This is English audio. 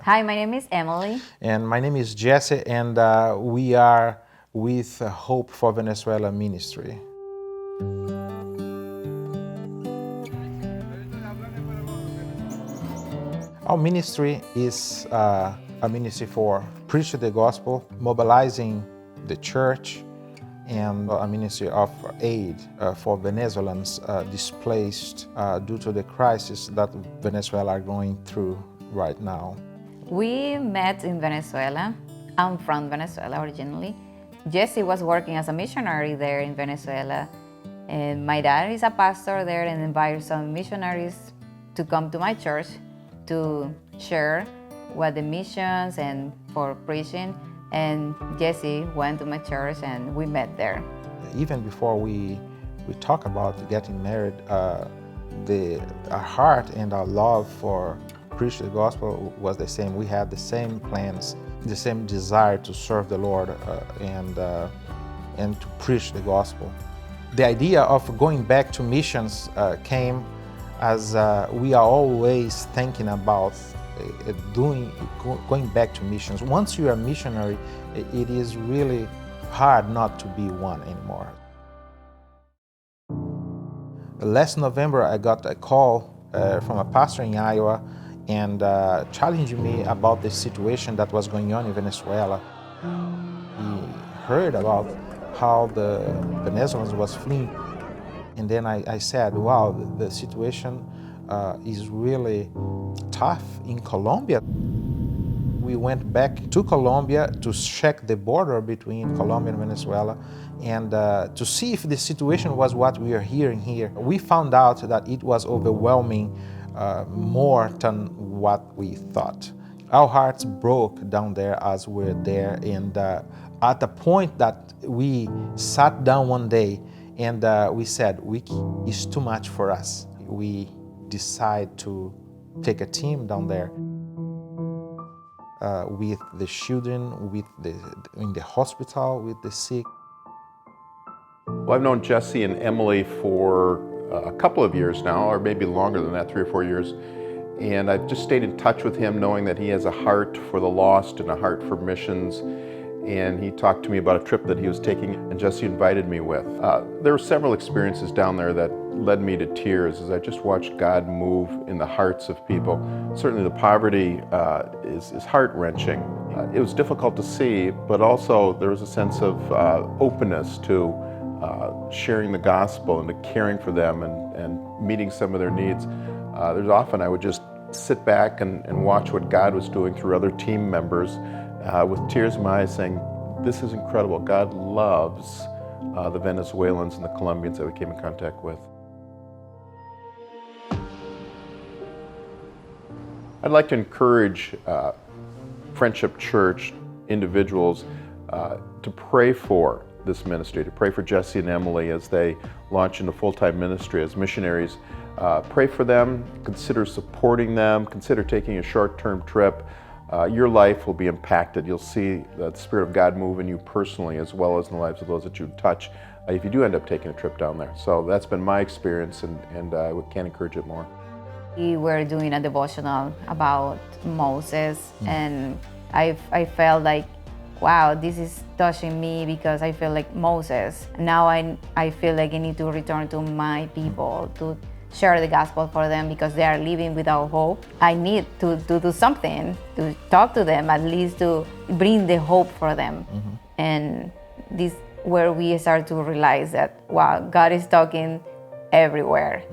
Hi, my name is Emily. And my name is Jesse, and we are with Hope for Venezuela Ministry. Our ministry is a ministry for preaching the gospel, mobilizing the church, and a ministry of aid for Venezuelans displaced due to the crisis that Venezuela are going through right now. We met in Venezuela. I'm from Venezuela originally. Jesse was working as a missionary there in Venezuela, and my dad is a pastor there and invited some missionaries to come to my church to share what the missions and for preaching. And Jesse went to my church and we met there. Even before we talk about getting married, our heart and our love for preach the gospel was the same. We had the same plans, the same desire to serve the Lord and to preach the gospel. The idea of going back to missions came as we are always thinking about going back to missions. Once you are a missionary, it is really hard not to be one anymore. Last November, I got a call from a pastor in Iowa and challenging me about the situation that was going on in Venezuela. He heard about how the Venezuelans was fleeing. And then I said, wow, the situation is really tough in Colombia. We went back to Colombia to check the border between Colombia and Venezuela and to see if the situation was what we are hearing here. We found out that it was overwhelming more than what we thought. Our hearts broke down there as we were there, and at the point that we sat down one day and we said, it's too much for us. We decided to take a team down there with the children, in the hospital, with the sick. Well, I've known Jesse and Emily for a couple of years now, or maybe longer than that, 3 or 4 years. And I've just stayed in touch with him, knowing that he has a heart for the lost and a heart for missions. And he talked to me about a trip that he was taking, and Jesse invited me with. There were several experiences down there that led me to tears as I just watched God move in the hearts of people. Certainly the poverty is heart-wrenching. It was difficult to see, but also there was a sense of openness to sharing the gospel and to caring for them and meeting some of their needs. There's often I would just sit back and watch what God was doing through other team members with tears in my eyes saying, this is incredible. God loves the Venezuelans and the Colombians that we came in contact with. I'd like to encourage Friendship Church individuals to pray for this ministry, to pray for Jesse and Emily as they launch into full-time ministry as missionaries. Pray for them, consider supporting them, consider taking a short-term trip. Your life will be impacted. You'll see the Spirit of God move in you personally as well as in the lives of those that you touch if you do end up taking a trip down there. So that's been my experience, and I can't encourage it more. We were doing a devotional about Moses, and I felt like, wow, this is touching me because I feel like Moses. Now I feel like I need to return to my people, to share the gospel for them because they are living without hope. I need to do something, to talk to them, at least to bring the hope for them. And this where we start to realize that, wow, God is talking everywhere.